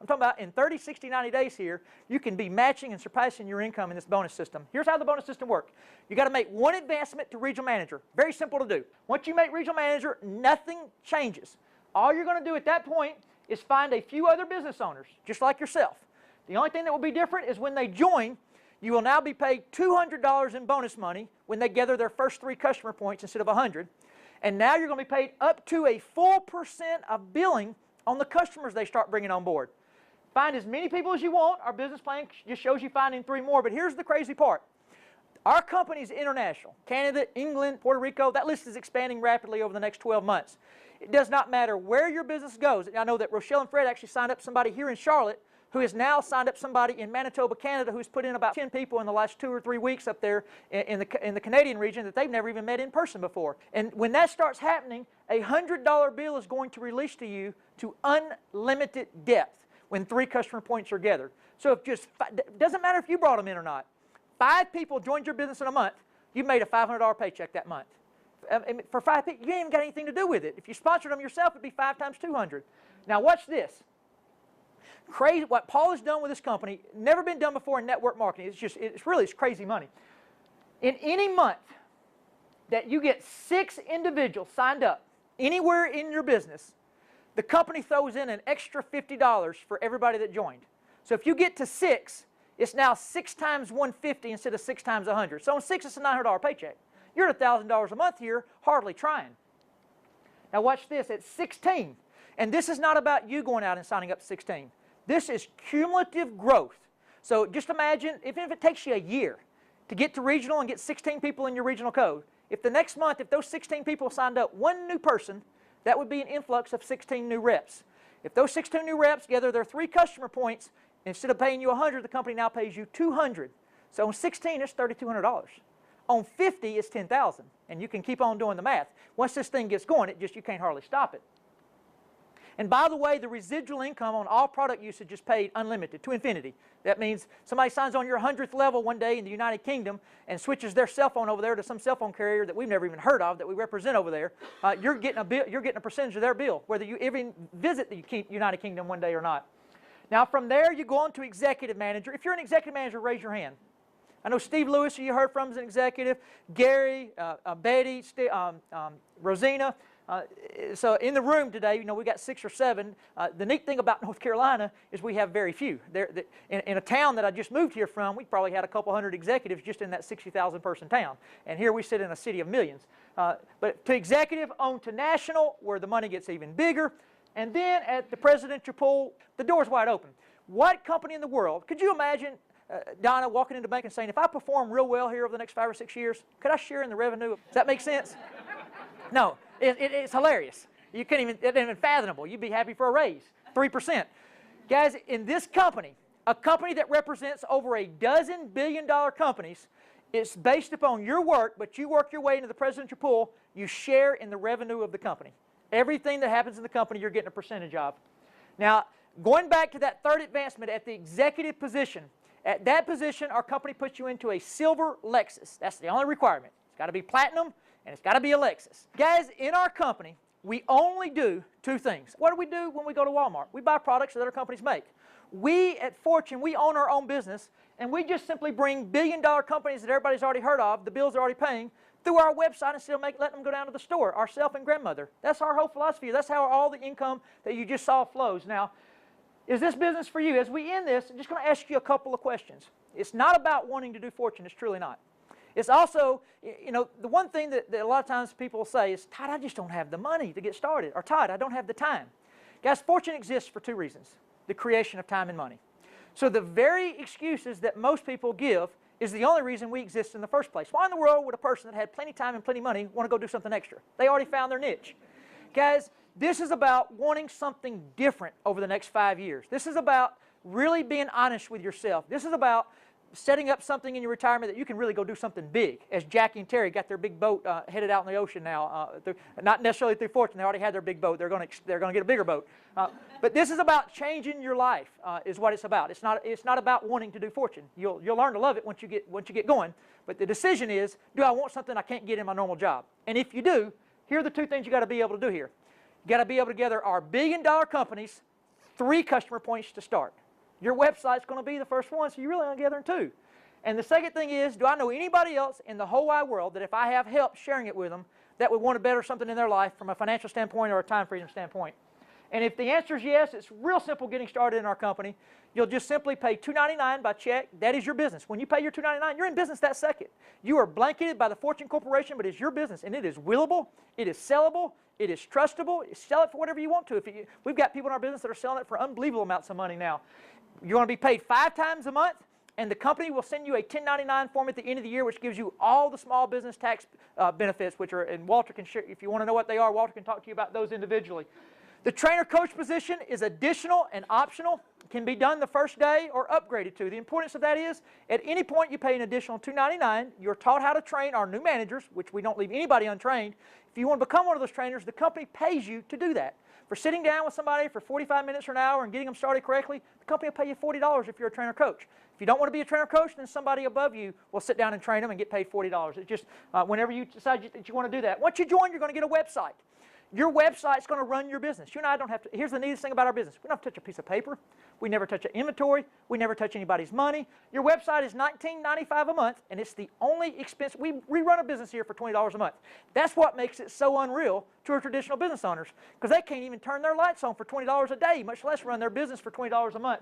I'm talking about in 30, 60, 90 days here, you can be matching and surpassing your income in this bonus system. Here's how the bonus system works. You got to make one advancement to regional manager. Very simple to do. Once you make regional manager, nothing changes. All you're going to do at that point is find a few other business owners, just like yourself. The only thing that will be different is when they join, you will now be paid $200 in bonus money when they gather their first 3 customer points instead of 100. And now you're going to be paid up to a full % of billing on the customers they start bringing on board. Find as many people as you want. Our business plan just shows you finding 3 more. But here's the crazy part. Our company is international. Canada, England, Puerto Rico. That list is expanding rapidly over the next 12 months. It does not matter where your business goes. I know that Rochelle and Fred actually signed up somebody here in Charlotte who has now signed up somebody in Manitoba, Canada, who's put in about 10 people in the last 2 or 3 weeks up there in the Canadian region that they've never even met in person before. And when that starts happening, a $100 bill is going to release to you to unlimited depth when 3 customer points are gathered. So if just, doesn't matter if you brought them in or not, 5 people joined your business in a month, you made a $500 paycheck that month. For 5 people, you ain't even got anything to do with it. If you sponsored them yourself, it'd be 5 times 200. Now watch this. Crazy, what Paul has done with this company, never been done before in network marketing. It's crazy money. In any month that you get 6 individuals signed up anywhere in your business, the company throws in an extra $50 for everybody that joined. So if you get to 6, it's now 6 times 150 instead of 6 times 100. So on 6, it's a $900 paycheck. You're at $1,000 a month here, hardly trying. Now watch this, at 16, and this is not about you going out and signing up 16. This is cumulative growth. So just imagine, even if it takes you a year to get to regional and get 16 people in your regional code, if the next month, if those 16 people signed up 1 new person, that would be an influx of 16 new reps. If those 16 new reps gather their 3 customer points, instead of paying you 100, the company now pays you 200. So on 16, it's $3,200. On 50, it's 10,000, and you can keep on doing the math. Once this thing gets going, you can't hardly stop it. And by the way, the residual income on all product usage is paid unlimited, to infinity. That means somebody signs on your 100th level one day in the United Kingdom and switches their cell phone over there to some cell phone carrier that we've never even heard of, that we represent over there. You're getting a percentage of their bill, whether you even visit the United Kingdom one day or not. Now from there, you go on to executive manager. If you're an executive manager, raise your hand. I know Steve Lewis, who you heard from, is an executive. Gary, Betty, Rosina. So in the room today, we got 6 or 7. The neat thing about North Carolina is we have very few. In a town that I just moved here from, we probably had a couple hundred executives just in that 60,000 person town. And here we sit in a city of millions. But to executive, on to national, where the money gets even bigger. And then at the presidential pool, the door's wide open. What company in the world, could you imagine Donna walking into the bank and saying, if I perform real well here over the next 5 or 6 years, could I share in the revenue? Does that make sense? No, it's hilarious. You can't even, it's even fathomable. You'd be happy for a raise, 3%. Guys, in this company, a company that represents over a dozen billion-dollar companies, it's based upon your work, but you work your way into the presidential pool, you share in the revenue of the company. Everything that happens in the company, you're getting a percentage of. Now, going back to that 3rd advancement at the executive position, at that position, our company puts you into a silver Lexus. That's the only requirement. It's got to be platinum, and it's got to be a Lexus. Guys, in our company, we only do 2 things. What do we do when we go to Walmart? We buy products that other companies make. We at Fortune, we own our own business, and we just simply bring billion-dollar companies that everybody's already heard of, the bills they're already paying, through our website instead of letting them go down to the store, ourself and grandmother. That's our whole philosophy. That's how all the income that you just saw flows. Now, is this business for you? As we end this, I'm just going to ask you a couple of questions. It's not about wanting to do Fortune. It's truly not. It's also, the one thing that a lot of times people say is, Todd, I just don't have the money to get started. Or, Todd, I don't have the time. Guys, Fortune exists for 2 reasons. The creation of time and money. So the very excuses that most people give is the only reason we exist in the first place. Why in the world would a person that had plenty of time and plenty of money want to go do something extra? They already found their niche. Guys, this is about wanting something different over the next 5 years. This is about really being honest with yourself. This is about setting up something in your retirement that you can really go do something big. As Jackie and Terry got their big boat headed out in the ocean now, not necessarily through Fortune. They already had their big boat. They're going to get a bigger boat. But this is about changing your life, is what it's about. It's not about wanting to do Fortune. You'll learn to love it once you get going. But the decision is, do I want something I can't get in my normal job? And if you do, here are the 2 things you got to be able to do here. You got to be able to gather our billion-dollar companies 3 customer points to start. Your website's going to be the first one, so you're really only gathering 2. And the second thing is, do I know anybody else in the whole wide world that if I have help sharing it with them, that would want to better something in their life from a financial standpoint or a time freedom standpoint? And if the answer is yes, it's real simple getting started in our company. You'll just simply pay $2.99 by check. That is your business. When you pay your $2.99, you're in business that second. You are blanketed by the Fortune Corporation, but it's your business, and it is willable, it is sellable, it is trustable. Sell it for whatever you want to. We've got people in our business that are selling it for unbelievable amounts of money now. You're going to be paid 5 times a month, and the company will send you a 1099 form at the end of the year, which gives you all the small business tax benefits, which are, and Walter can share, if you want to know what they are, Walter can talk to you about those individually. The trainer-coach position is additional and optional. It can be done the first day or upgraded to. The importance of that is, at any point you pay an additional $2.99, you're taught how to train our new managers, which we don't leave anybody untrained. If you want to become one of those trainers, the company pays you to do that. For sitting down with somebody for 45 minutes or an hour and getting them started correctly, the company will pay you $40 if you're a trainer-coach. If you don't want to be a trainer-coach, then somebody above you will sit down and train them and get paid $40. It's just whenever you decide that you want to do that. Once you join, you're going to get a website. Your website's going to run your business. You and I don't have to. Here's the neatest thing about our business. We don't have to touch a piece of paper. We never touch an inventory. We never touch anybody's money. Your website is $19.95 a month, and it's the only expense. We run a business here for $20 a month. That's what makes it so unreal to our traditional business owners, because they can't even turn their lights on for $20 a day, much less run their business for $20 a month.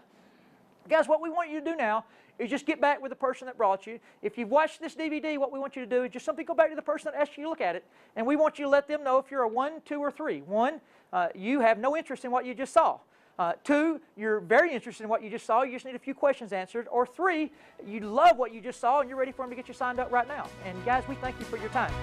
Guys, what we want you to do now is just get back with the person that brought you. If you've watched this DVD, what we want you to do is just simply go back to the person that asked you to look at it, and we want you to let them know if you're a 1, 2, or 3. 1, you have no interest in what you just saw. 2, you're very interested in what you just saw. You just need a few questions answered. Or 3, you love what you just saw, and you're ready for them to get you signed up right now. And guys, we thank you for your time.